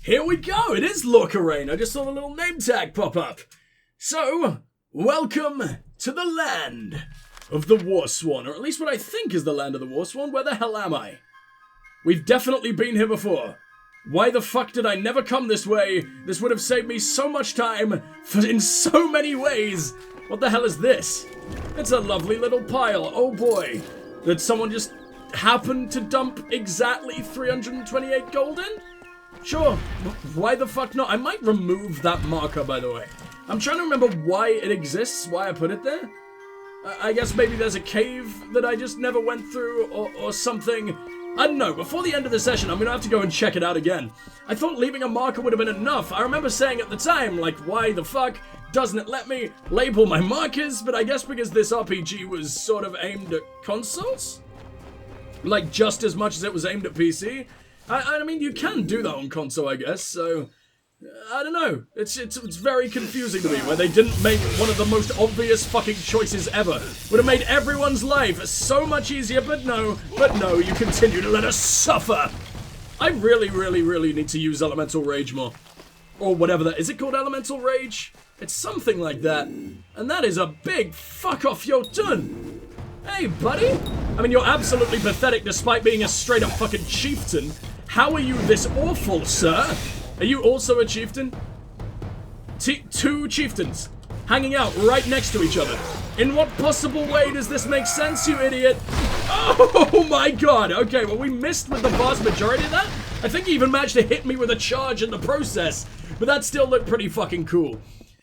Here we go, it is Lorca-Rain. I just saw the little name tag pop up. So, welcome to the land of the Warswan, or at least what I think is the land of the Warswan. Where the hell am I? We've definitely been here before. Why the fuck did I never come this way? This would have saved me so much time in so many ways. What the hell is this? It's a lovely little pile. Oh boy. Did someone just happen to dump exactly 328 gold in? Sure, why the fuck not? I might remove that marker, by the way. I'm trying to remember why it exists, why I put it there. I guess maybe there's a cave that I just never went through, or something. I don't know, before the end of the session, I'm gonna have to go and check it out again. I thought leaving a marker would have been enough. I remember saying at the time, like, why the fuck doesn't it let me label my markers? But I guess because this RPG was sort of aimed at consoles? Like, just as much as it was aimed at PC? I mean, you can do that on console, I guess, so... I don't know. It's very confusing to me where they didn't make one of the most obvious fucking choices ever. Would have made everyone's life so much easier, but no, you continue to let us suffer. I really need to use Elemental Rage more. Or whatever that is. It called Elemental Rage? It's something like that. And that is a big fuck off your turn. Hey, buddy. I mean, you're absolutely pathetic despite being a straight up fucking chieftain. How are you this awful, sir? Are you also a chieftain? Two chieftains hanging out right next to each other. In what possible way does this make sense, you idiot? Oh my god. Okay, well, we missed with the vast majority of that. I think he even managed to hit me with a charge in the process, but that still looked pretty fucking cool.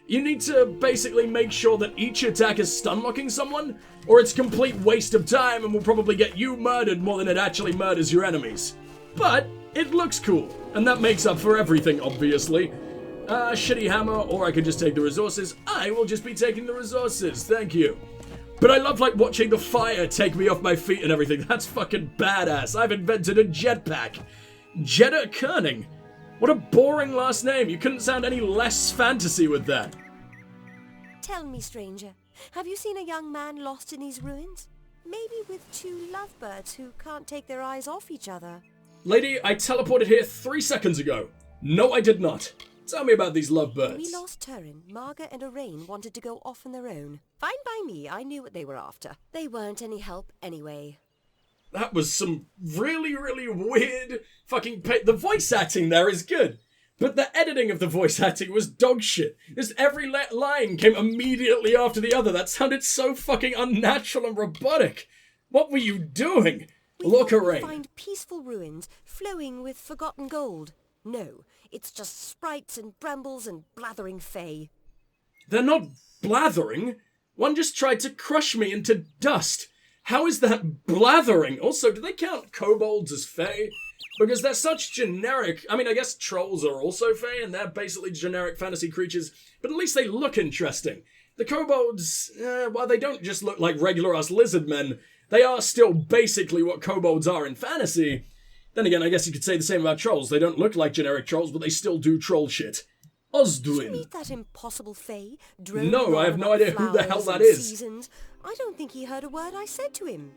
You need to basically make sure that each attack is stun-locking someone, or it's complete waste of time and will probably get you murdered more than it actually murders your enemies. But it looks cool, and that makes up for everything, obviously. Shitty hammer, or I could just take the resources. I will just be taking the resources, thank you. But I love, like, watching the fire take me off my feet and everything. That's fucking badass. I've invented a jetpack. Jeddah Kerning. What a boring last name. You couldn't sound any less fantasy with that. Tell me, stranger, have you seen a young man lost in these ruins? Maybe with two lovebirds who can't take their eyes off each other. Lady, I teleported here 3 seconds ago. No, I did not. Tell me about these lovebirds. When we lost Turin, Marga and Arain wanted to go off on their own. Fine by me, I knew what they were after. They weren't any help anyway. That was some really weird fucking the voice acting there is good. But the editing of the voice acting was dog shit. Just every line came immediately after the other. That sounded so fucking unnatural and robotic. What were you doing? Lorca-Rain. Find peaceful ruins flowing with forgotten gold. No, it's just sprites and brambles and blathering fae. They're not blathering. One just tried to crush me into dust. How is that blathering? Also, do they count kobolds as fae? Because they're such generic... I mean, I guess trolls are also fae, and they're basically generic fantasy creatures, but at least they look interesting. The kobolds, well, they don't just look like regular-ass lizard men. They are still basically what kobolds are in fantasy. Then again, I guess you could say the same about trolls. They don't look like generic trolls, but they still do troll shit. Did you Osduin. meet that impossible fae? No, I have no idea who the hell that is. Seasons? I don't think he heard a word I said to him.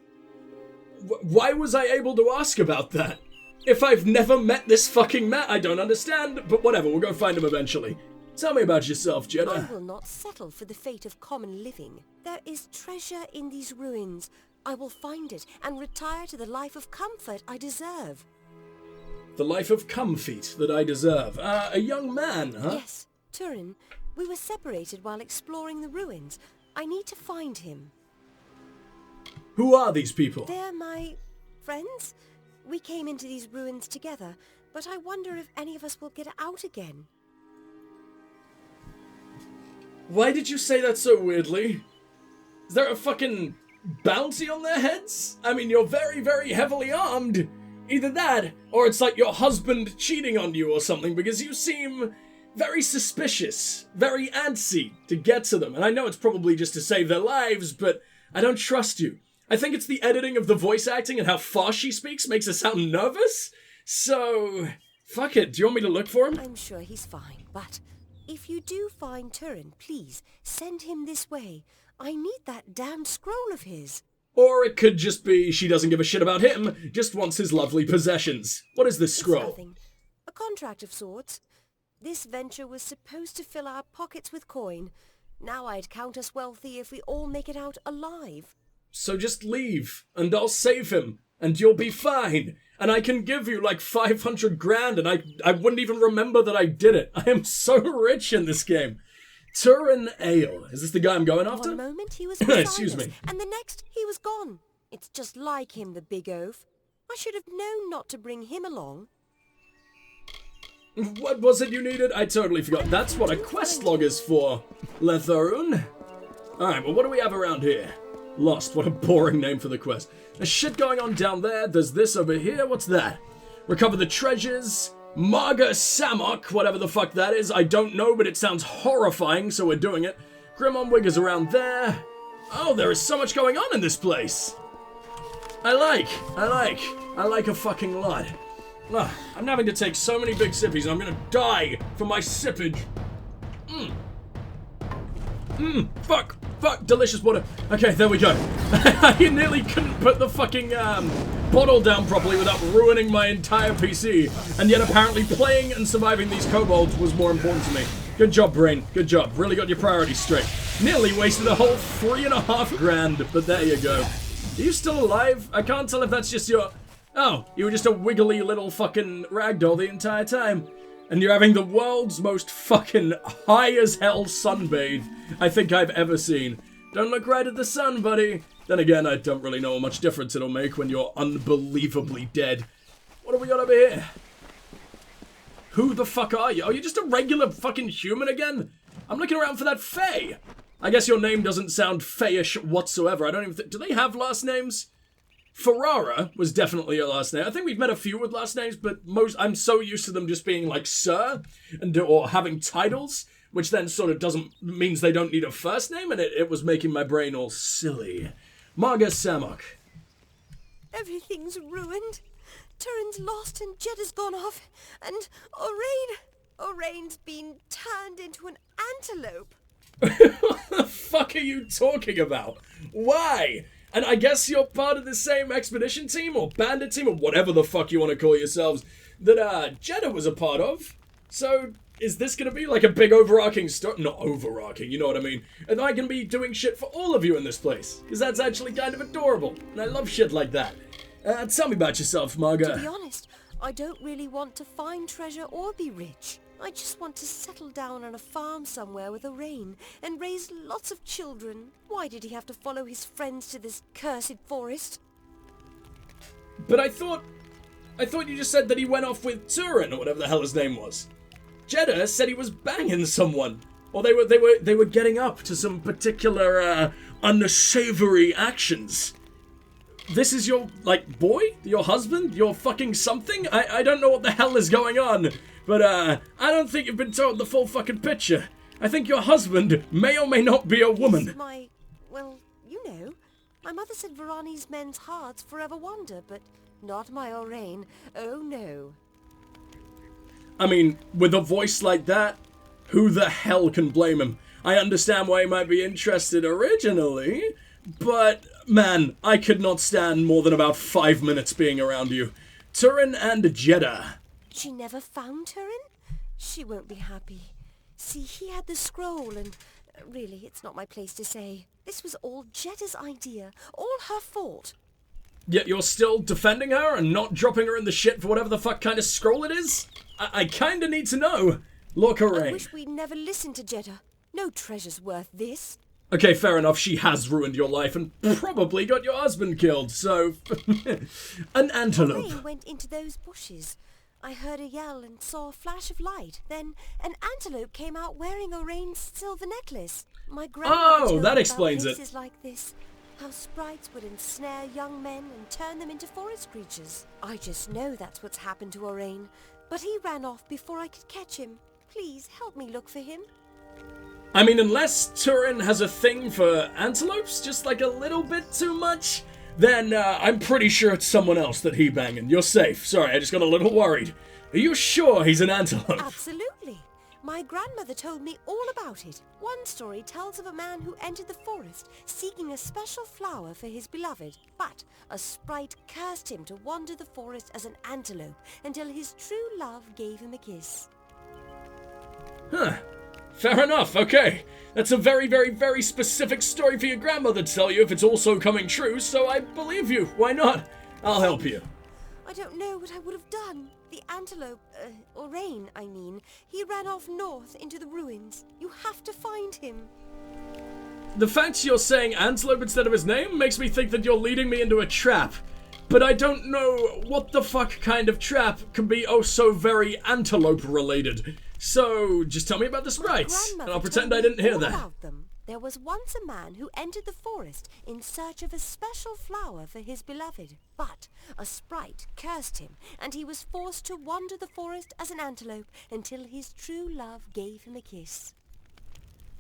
Why was I able to ask about that? If I've never met this fucking man, I don't understand, but whatever, we'll go find him eventually. Tell me about yourself, Jeddah. I will not settle for the fate of common living. There is treasure in these ruins. I will find it and retire to the life of comfort I deserve. The life of comfort that I deserve. A young man, huh? Yes, Turin. We were separated while exploring the ruins. I need to find him. Who are these people? They're my friends. We came into these ruins together, but I wonder if any of us will get out again. Why did you say that so weirdly? Is there a fucking bounty on their heads? I mean, you're very heavily armed. Either that, or it's like your husband cheating on you or something, because you seem very suspicious, very antsy to get to them. And I know it's probably just to save their lives, but I don't trust you. I think it's the editing of the voice acting and how fast she speaks makes her sound nervous. So, fuck it. Do you want me to look for him? I'm sure he's fine, but if you do find Turin, please send him this way. I need that damned scroll of his. Or it could just be she doesn't give a shit about him, just wants his lovely possessions. What is this scroll? Nothing. A contract of sorts. This venture was supposed to fill our pockets with coin. Now I'd count us wealthy if we all make it out alive. So just leave, and I'll save him, and you'll be fine. And I can give you like 500 grand, and I wouldn't even remember that I did it. I am so rich in this game. Turin Ale. Is this the guy I'm going after? One moment he was beside Excuse us, me. and the next he was gone. It's just like him, the big oaf. I should have known not to bring him along. What was it you needed? I totally forgot. That's what a quest log is for. Letharun. Alright, well what do we have around here? Lost. What a boring name for the quest. There's shit going on down there. There's this over here. What's that? Recover the treasures. Marga Samok, whatever the fuck that is. I don't know, but it sounds horrifying, so we're doing it. Grimmonwig is around there. Oh, there is so much going on in this place. I like a fucking lot. Ugh, I'm having to take so many big sippies, and I'm gonna die from my sippage. Fuck, delicious water. Okay, there we go. I nearly couldn't put the fucking, bottle down properly without ruining my entire PC, and yet apparently playing and surviving these kobolds was more important to me. Good job, Brain. Good job. Really got your priorities straight. Nearly wasted a whole 3.5 grand, but there you go. Are you still alive? I can't tell if that's just your... Oh, you were just a wiggly little fucking ragdoll the entire time. And you're having the world's most fucking high-as-hell sunbathe I think I've ever seen. Don't look right at the sun, buddy. Then again, I don't really know how much difference it'll make when you're unbelievably dead. What have we got over here? Who the fuck are you? Are you just a regular fucking human again? I'm looking around for that Fae. I guess your name doesn't sound Fae-ish whatsoever. I don't even think... Do they have last names? Ferrara was definitely a last name. I think we've met a few with last names, but I'm so used to them just being like Sir, or having titles, which then sort of means they don't need a first name, and it was making my brain all silly. Marga Samok. Everything's ruined. Turin's lost and Jedda's gone off. And Oraine's been turned into an antelope. What the fuck are you talking about? Why? And I guess you're part of the same expedition team or bandit team or whatever the fuck you want to call yourselves that Jeddah was a part of. So is this going to be like a big overarching story? Not overarching, you know what I mean. Am I going to be doing shit for all of you in this place? Because that's actually kind of adorable. And I love shit like that. Tell me about yourself, Marga. To be honest, I don't really want to find treasure or be rich. I just want to settle down on a farm somewhere with Oraine and raise lots of children. Why did he have to follow his friends to this cursed forest? But I thought you just said that he went off with Turin or whatever the hell his name was. Jeddah said he was banging someone, or they were getting up to some particular unsavory actions. This is your, like, boy? Your husband? Your fucking something? I don't know what the hell is going on, but, I don't think you've been told the full fucking picture. I think your husband may or may not be a woman. Well, you know. My mother said Varani's men's hearts forever wander, but not my Oraine. Oh, no. I mean, with a voice like that, who the hell can blame him? I understand why he might be interested originally, but... Man, I could not stand more than about 5 minutes being around you. Turin and Jeddah. She never found Turin? She won't be happy. See, he had the scroll and... really, it's not my place to say. This was all Jeddah's idea. All her fault. Yet you're still defending her and not dropping her in the shit for whatever the fuck kind of scroll it is? I kinda need to know. Look, Oraine. I wish we'd never listened to Jeddah. No treasure's worth this. Okay, fair enough, she has ruined your life and probably got your husband killed, so... An antelope. Oraine went into those bushes. I heard a yell and saw a flash of light. Then an antelope came out wearing Oraine's silver necklace. My grandmother told that me explains about it. places like this. How sprites would ensnare young men and turn them into forest creatures. I just know that's what's happened to Oraine. But he ran off before I could catch him. Please help me look for him. I mean, unless Turin has a thing for antelopes, just like a little bit too much, then I'm pretty sure it's someone else that he banging. You're safe. Sorry, I just got a little worried. Are you sure he's an antelope? Absolutely. My grandmother told me all about it. One story tells of a man who entered the forest seeking a special flower for his beloved, but a sprite cursed him to wander the forest as an antelope until his true love gave him a kiss. Huh. Fair enough, okay. That's a very, very, very specific story for your grandmother to tell you if it's also coming true, so I believe you. Why not? I'll help you. I don't know what I would have done. The antelope, or rain, I mean, he ran off north into the ruins. You have to find him. The fact you're saying antelope instead of his name makes me think that you're leading me into a trap. But I don't know what the fuck kind of trap can be oh so very antelope related. So, just tell me about the sprites, and I'll pretend I didn't hear that. About them. There was once a man who entered the forest in search of a special flower for his beloved. But a sprite cursed him, and he was forced to wander the forest as an antelope until his true love gave him a kiss.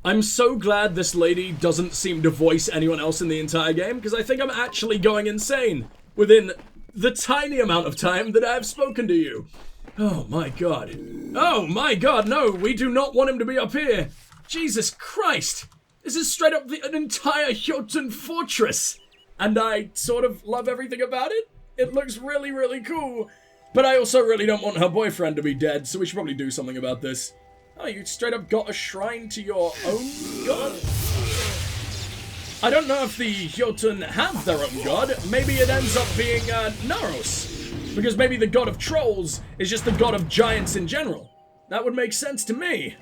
I'm so glad this lady doesn't seem to voice anyone else in the entire game, because I think I'm actually going insane within the tiny amount of time that I've spoken to you. Oh my god. Oh my god, no, we do not want him to be up here. Jesus Christ. This is straight up an entire Jotun fortress. And I sort of love everything about it. It looks really, really cool. But I also really don't want her boyfriend to be dead, so we should probably do something about this. Oh, you straight up got a shrine to your own god? I don't know if the Jotun have their own god. Maybe it ends up being Naros. Because maybe the god of trolls is just the god of giants in general. That would make sense to me.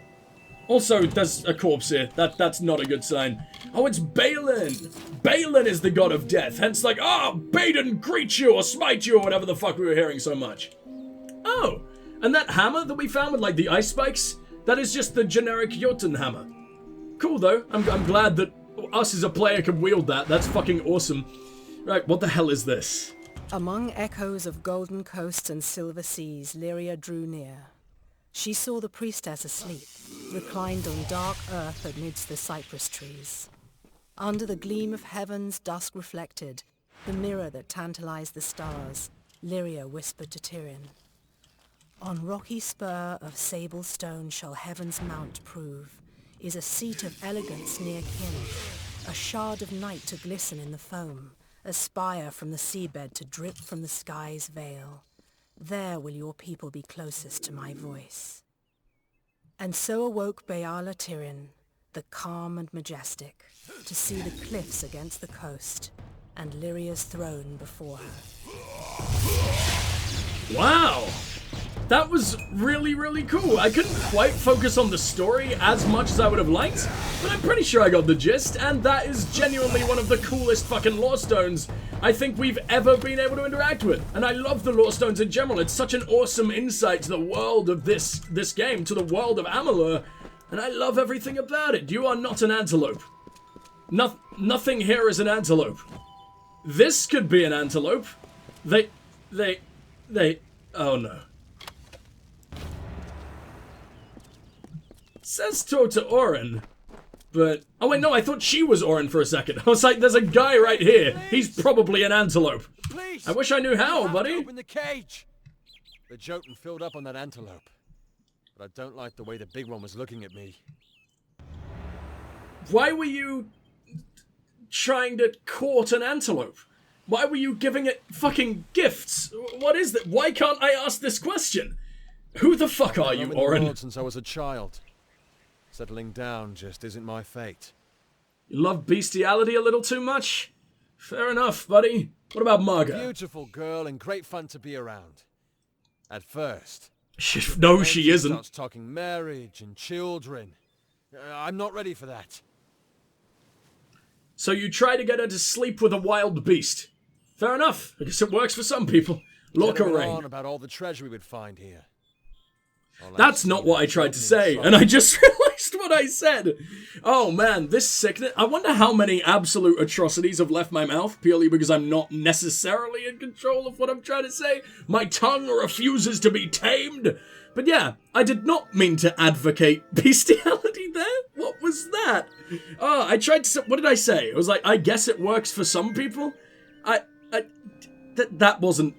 Also, there's a corpse here. That's not a good sign. Oh, it's Balin. Balin is the god of death. Hence, like, Baden greet you or smite you or whatever the fuck we were hearing so much. Oh, and that hammer that we found with, like, the ice spikes, that is just the generic Jotun hammer. Cool, though. I'm glad that us as a player can wield that. That's fucking awesome. Right, what the hell is this? Among echoes of golden coasts and silver seas, Lyria drew near. She saw the priestess asleep, reclined on dark earth amidst the cypress trees. Under the gleam of heaven's dusk reflected, the mirror that tantalized the stars, Lyria whispered to Tyrion, "On rocky spur of sable stone shall heaven's mount prove, is a seat of elegance near kin, a shard of night to glisten in the foam, a spire from the seabed to drip from the sky's veil. There will your people be closest to my voice." And so awoke Beala Tyrion, the calm and majestic, to see the cliffs against the coast, and Lyria's throne before her. Wow! That was really, really cool. I couldn't quite focus on the story as much as I would have liked, but I'm pretty sure I got the gist, and that is genuinely one of the coolest fucking lore stones I think we've ever been able to interact with. And I love the lore stones in general. It's such an awesome insight to the world of this game, to the world of Amalur, and I love everything about it. You are not an antelope. Nothing here is an antelope. This could be an antelope. Oh no. It says talk to Orin, but... Oh wait, no, I thought she was Orin for a second. I was like, there's a guy right here. Please. He's probably an antelope. Please. I wish I knew how, buddy. Open the cage. The Jotun filled up on that antelope, but I don't like the way the big one was looking at me. Why were you trying to court an antelope? Why were you giving it fucking gifts? What is that? Why can't I ask this question? Who the fuck are you, Orin? Since I was a child. Settling down just isn't my fate. You love bestiality a little too much? Fair enough, buddy. What about Marga? Beautiful girl and great fun to be around. At first. No, she isn't. Starts talking marriage and children. I'm not ready for that. So you try to get her to sleep with a wild beast. Fair enough. I guess it works for some people. Look around. About all the treasure we would find here. That's not what I tried to say, and I just realized what I said. Oh man, this sickness. I wonder how many absolute atrocities have left my mouth purely because I'm not necessarily in control of what I'm trying to say. My tongue refuses to be tamed. But yeah, I did not mean to advocate bestiality there. What was that? Oh, I tried to... What did I say? It was like, I guess it works for some people. That wasn't...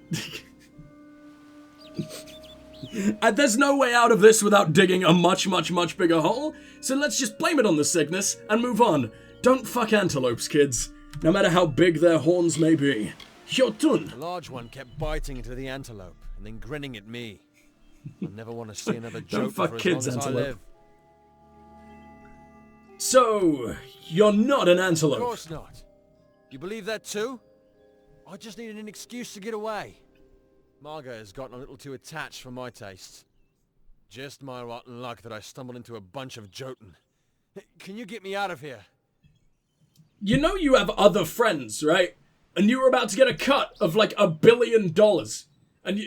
There's no way out of this without digging a much, much, much bigger hole, so let's just blame it on the sickness and move on. Don't fuck antelopes, kids, no matter how big their horns may be. Jotun. The large one kept biting into the antelope and then grinning at me. I never want to see another Don't joke fuck for as kids, long as I antelope. live. So, you're not an antelope? Of course not. You believe that too? I just needed an excuse to get away. Marga has gotten a little too attached for my tastes. Just my rotten luck that I stumbled into a bunch of Jotun. Can you get me out of here? You know you have other friends, right? And you were about to get a cut of like $1 billion. And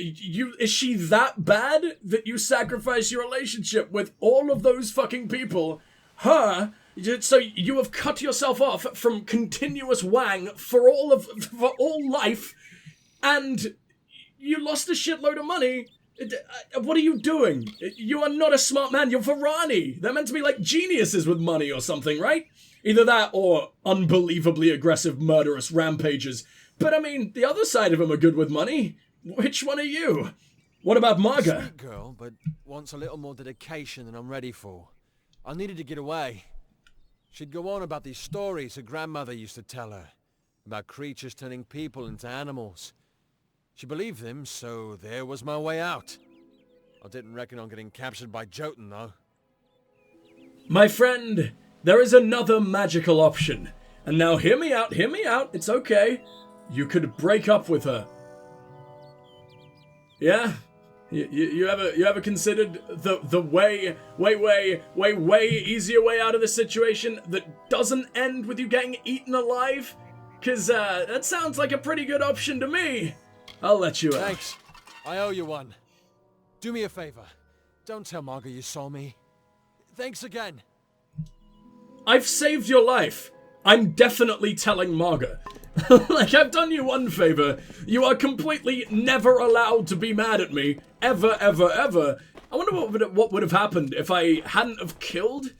is she that bad that you sacrifice your relationship with all of those fucking people? Her? So you have cut yourself off from continuous wang for all life, and you lost a shitload of money. What are you doing? You are not a smart man. You're Varani. They're meant to be like geniuses with money or something, right? Either that or unbelievably aggressive, murderous rampages. But I mean, the other side of them are good with money. Which one are you? What about Marga? Sweet girl, but wants a little more dedication than I'm ready for. I needed to get away. She'd go on about these stories her grandmother used to tell her, about creatures turning people into animals. She believed them, so there was my way out. I didn't reckon on getting captured by Jotun, though. My friend, there is another magical option. And now hear me out, it's okay. You could break up with her. Yeah? You ever considered the way easier way out of this situation that doesn't end with you getting eaten alive? Cause that sounds like a pretty good option to me. I'll let you out. Thanks. I owe you one. Do me a favor. Don't tell Marga you saw me. Thanks again. I've saved your life. I'm definitely telling Marga. Like, I've done you one favor. You are completely never allowed to be mad at me. Ever, ever, ever. I wonder what would have happened if I hadn't have killed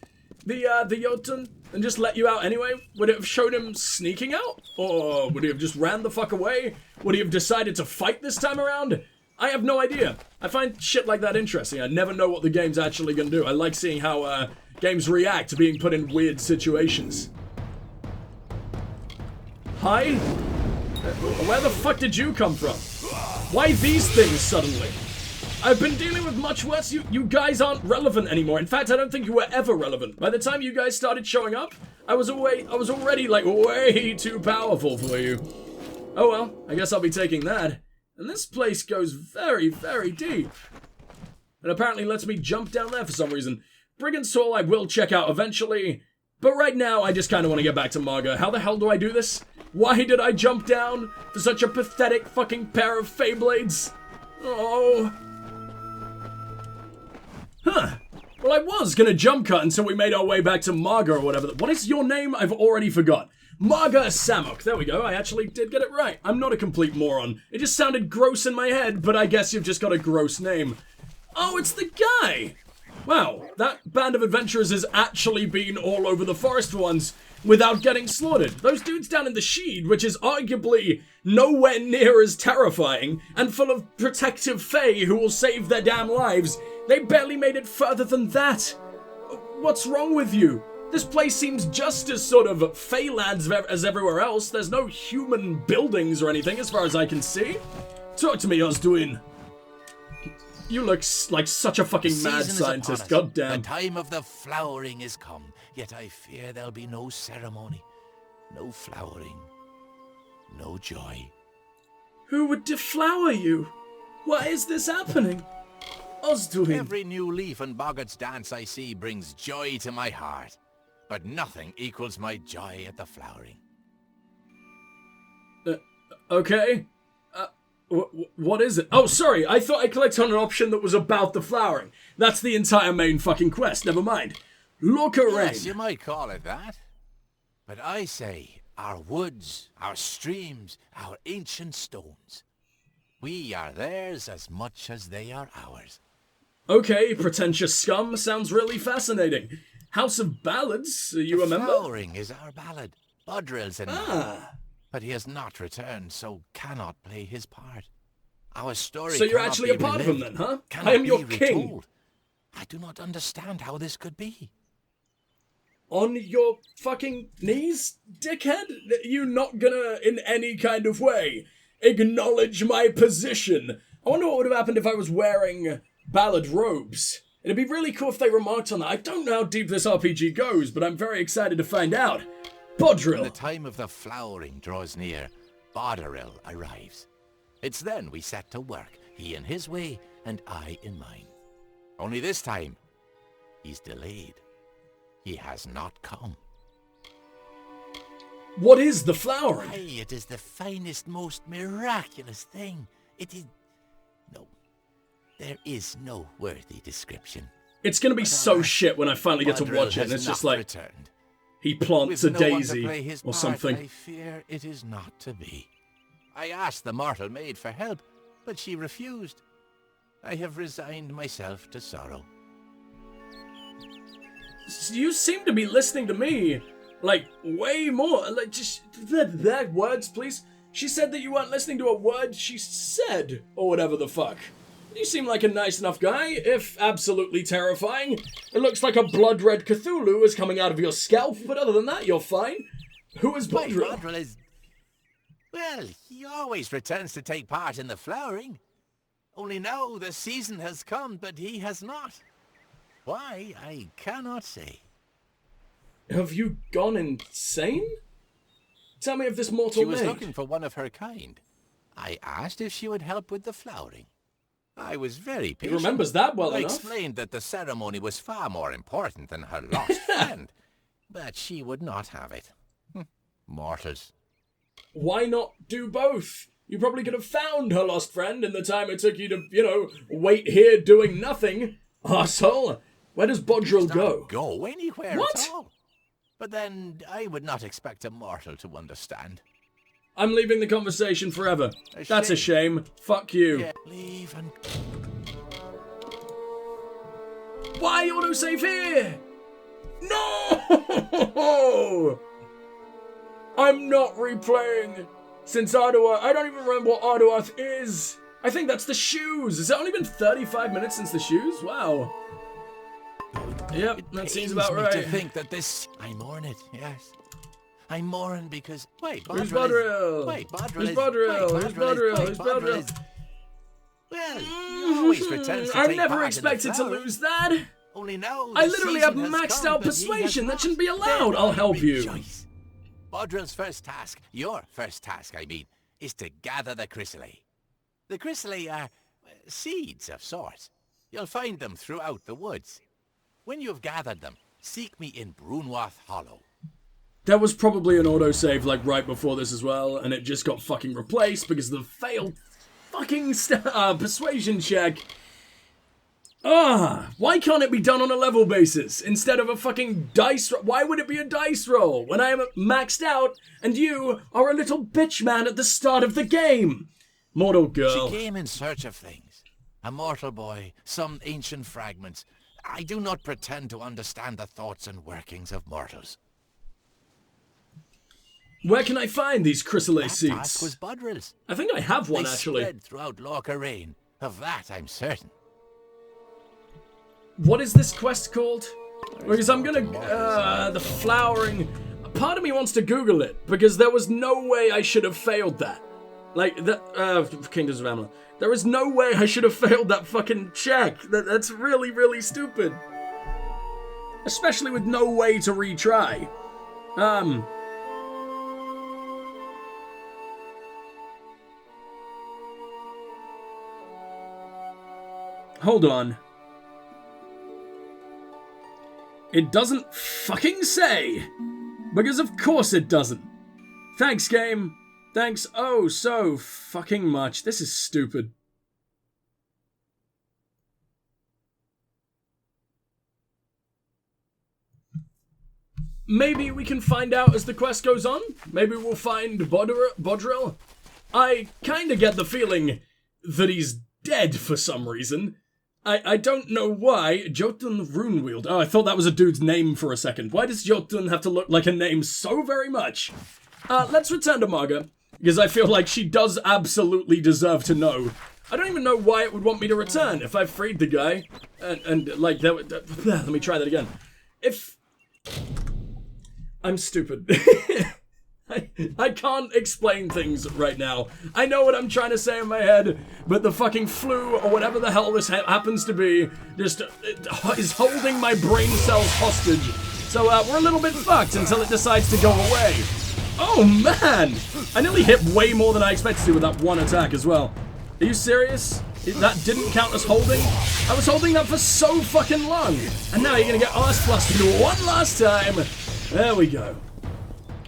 the Jotun and just let you out anyway. Would it have showed him sneaking out? Or would he have just ran the fuck away? Would he have decided to fight this time around? I have no idea. I find shit like that interesting. I never know what the game's actually gonna do. I like seeing how games react to being put in weird situations. Hi? Where the fuck did you come from? Why these things suddenly? I've been dealing with much worse. You guys aren't relevant anymore. In fact, I don't think you were ever relevant. By the time you guys started showing up, I was already like way too powerful for you. Oh well, I guess I'll be taking that. And this place goes very, very deep. And apparently lets me jump down there for some reason. Brigand's Hall I will check out eventually. But right now, I just kind of want to get back to Marga. How the hell do I do this? Why did I jump down for such a pathetic fucking pair of Feyblades? Oh. Huh. Well, I was gonna jump cut until we made our way back to Marga or whatever. What is your name? I've already forgot. Marga Samuk. There we go. I actually did get it right. I'm not a complete moron. It just sounded gross in my head, but I guess you've just got a gross name. Oh, it's the guy. Wow, that band of adventurers has actually been all over the forest for once without getting slaughtered. Those dudes down in the Sheed, which is arguably nowhere near as terrifying and full of protective fae who will save their damn lives, they barely made it further than that. What's wrong with you? This place seems just as sort of Feylands as everywhere else. There's no human buildings or anything as far as I can see. Talk to me, Osduin. You look like such a fucking mad scientist, goddamn. The time of the flowering is come, yet I fear there'll be no ceremony, no flowering, no joy. Who would deflower you? Why is this happening? Osduin. Every new leaf in Boggart's dance I see brings joy to my heart, but nothing equals my joy at the flowering. Okay. What is it? Oh, sorry, I thought I clicked on an option that was about the flowering. That's the entire main fucking quest, never mind. Llshit. Yes, you might call it that. But I say, our woods, our streams, our ancient stones. We are theirs as much as they are ours. Okay, pretentious scum, sounds really fascinating. House of Ballads, you remember? Flowering is our ballad. Budrill's in But he has not returned, so cannot play his part. Our story So you're cannot actually be a part of him relived, then, huh? cannot I am be your king. retold. I do not understand how this could be. On your fucking knees, dickhead? You not gonna, in any kind of way, acknowledge my position? I wonder what would have happened if I was wearing ballad robes. It'd be really cool if they remarked on that. I don't know how deep this RPG goes, but I'm very excited to find out. When the Bodril. time of the flowering draws near, Bodril arrives. It's then we set to work, he in his way, and I in mine. Only this time, he's delayed. He has not come. What is the flowering? Why, it is the finest, most miraculous thing. It is... No. There is no worthy description. It's gonna be so shit when I finally get to Bodril watch it, and has it's just not like, returned. he plants With a no one to daisy play his or part, something. I fear it is not to be. I asked the mortal maid for help, but she refused. I have resigned myself to sorrow. You seem to be listening to me, like, way more. Like, just, that words, please. She said that you weren't listening to a word she said, or whatever the fuck. You seem like a nice enough guy, if absolutely terrifying. It looks like a blood-red Cthulhu is coming out of your scalp, but other than that, you're fine. Who is Why, Bodril? Bodril is... Well, he always returns to take part in the flowering. Only now the season has come, but he has not. Why, I cannot say. Have you gone insane? Tell me of this mortal She was maid. looking for one of her kind. I asked if she would help with the flowering. I was very He patient. remembers that well I enough. explained that the ceremony was far more important than her lost friend, but she would not have it. Mortals. Why not do both? You probably could have found her lost friend in the time it took you to, wait here doing nothing. Arsehole. Where does Bodril Does go? not go anywhere What? at all. But then I would not expect a mortal to understand. I'm leaving the conversation forever. That's a shame. Fuck you. Yeah, leave and... Why autosave here? No! I'm not replaying. Since Arduath, I don't even remember what Arduath is. I think that's the shoes. Has it only been 35 minutes since the shoes? Wow. Yep, that seems about me right. to think that this... I mourn it, yes. I mourn because... Wait, Who's Bodril Bodril? is... Wait, Bodril Who's is... Bodril? Wait, Who's Bodril? wait, Who's Bodril? is... Well, he always pretends to I've take never part in the expected to flowering. lose that. Only now I the literally have season has maxed come, out but he has persuasion. That not. shouldn't be allowed. Then I'll help you. rejoice. Bodril's first task, your first task, I mean, is to gather the chrysalis. The chrysalis are seeds of sorts. You'll find them throughout the woods. When you've gathered them, seek me in Brunwath Hollow. There was probably an autosave like right before this as well, and it just got fucking replaced because of the failed fucking persuasion check. Why can't it be done on a level basis instead of a fucking dice roll? Why would it be a dice roll when I am maxed out and you are a little bitch man at the start of the game? Mortal girl. She came in search of things. A mortal boy, some ancient fragments. I do not pretend to understand the thoughts and workings of mortals. Where can I find these chrysalis That task was seeds? Bodril's. I think I have one They actually. spread throughout Ljosalfar. Of that I'm certain. What is this quest called? Because I'm gonna, the flowering... Part of me wants to Google it, because there was no way I should have failed that. Like, Kingdoms of Amalur. There is no way I should have failed that fucking check. That's really, really stupid. Especially with no way to retry. Hold on. It doesn't fucking say! Because of course it doesn't. Thanks, game. Thanks oh so fucking much. This is stupid. Maybe we can find out as the quest goes on? Maybe we'll find Bodril? I kinda get the feeling that he's dead for some reason. I don't know why. Jotun Runewield. Oh, I thought that was a dude's name for a second. Why does Jotun have to look like a name so very much? Let's return to Marga, because I feel like she does absolutely deserve to know I don't even know why it would want me to return if I freed the guy. And like, let me try that again. If... I'm stupid. I can't explain things right now. I know what I'm trying to say in my head, but the fucking flu, or whatever the hell this happens to be, just is holding my brain cells hostage. So we're a little bit fucked until it decides to go away. Oh man! I nearly hit way more than I expected to with that one attack as well. Are you serious? That didn't count as holding? I was holding that for so fucking long. And now you're gonna get arse flustered one last time. There we go.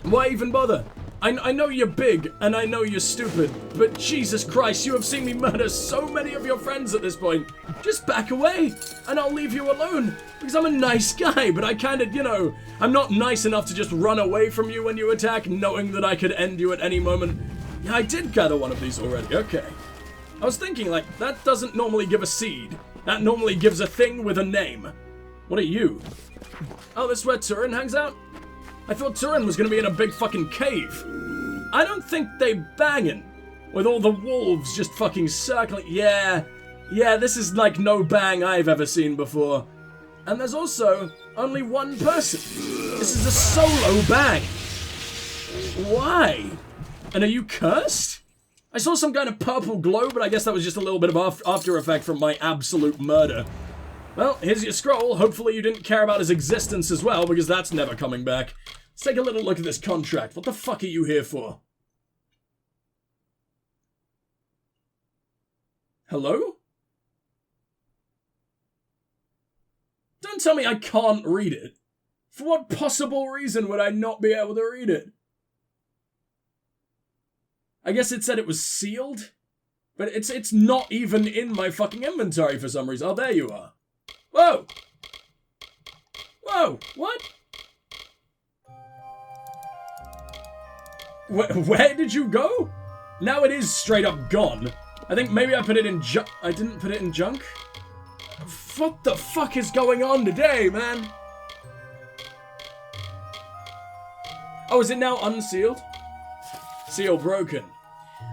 Why even bother? I know you're big, and I know you're stupid, but Jesus Christ, you have seen me murder so many of your friends at this point. Just back away, and I'll leave you alone, because I'm a nice guy, but I kind of, you know, I'm not nice enough to just run away from you when you attack, knowing that I could end you at any moment. Yeah, I did gather one of these already, okay. I was thinking, like, that doesn't normally give a seed. That normally gives a thing with a name. What are you? Oh, this is where Turin hangs out? I thought Turin was gonna be in a big fucking cave. I don't think they bangin'. With all the wolves just fucking circling. Yeah, this is like no bang I've ever seen before. And there's also only one person. This is a solo bang. Why? And are you cursed? I saw some kind of purple glow, but I guess that was just a little bit of after effect from my absolute murder. Well, here's your scroll. Hopefully you didn't care about his existence as well, because that's never coming back. Let's take a little look at this contract. What the fuck are you here for? Hello? Don't tell me I can't read it. For what possible reason would I not be able to read it? I guess it said it was sealed, but it's not even in my fucking inventory for some reason. Oh, there you are. Whoa! Whoa, what? Where did you go? Now it is straight up gone. I think maybe I put it in junk. I didn't put it in junk? What the fuck is going on today, man? Oh, is it now unsealed? Seal broken.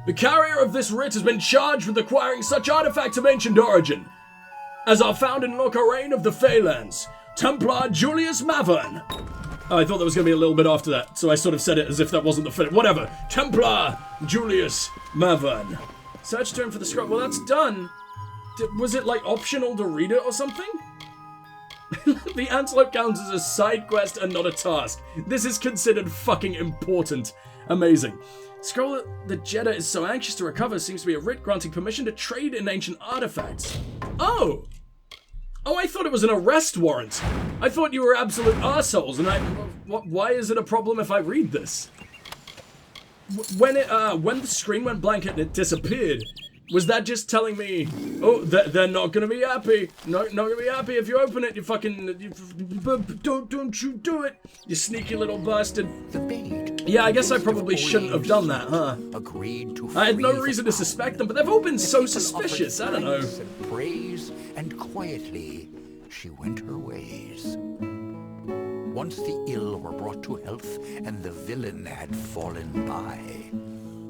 The carrier of this writ has been charged with acquiring such artifacts of ancient origin as are found in Ljosalfar of the Feylands, Templar Julius Mavern. Oh, I thought that was going to be a little bit after that, so I sort of said it as if that wasn't the fit. Whatever. Templar Julius Mavern. Search term for the scroll. Well, that's done. Was it, like, optional to read it or something? The antelope counts as a side quest and not a task. This is considered fucking important. Amazing. Scroll that Jeddah is so anxious to recover seems to be a writ granting permission to trade in ancient artifacts. Oh! Oh, I thought it was an arrest warrant. I thought you were absolute arseholes, and why is it a problem if I read this? When the screen went blank and it disappeared, was that just telling me, oh, they're not gonna be happy. Not gonna be happy if you open it, you fucking, don't you do it, you sneaky little bastard. Yeah, I guess I probably shouldn't have done that, huh? I had no reason to suspect them, but they've all been so suspicious, I don't know. Praise, and quietly she went her ways. Once the ill were brought to health, and the villain had fallen by,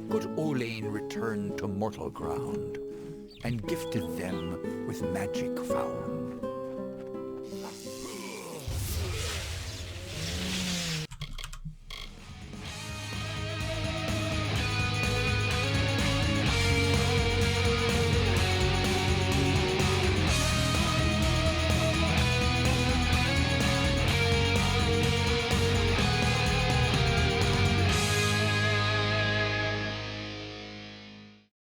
good Almain returned to mortal ground, and gifted them with magic found.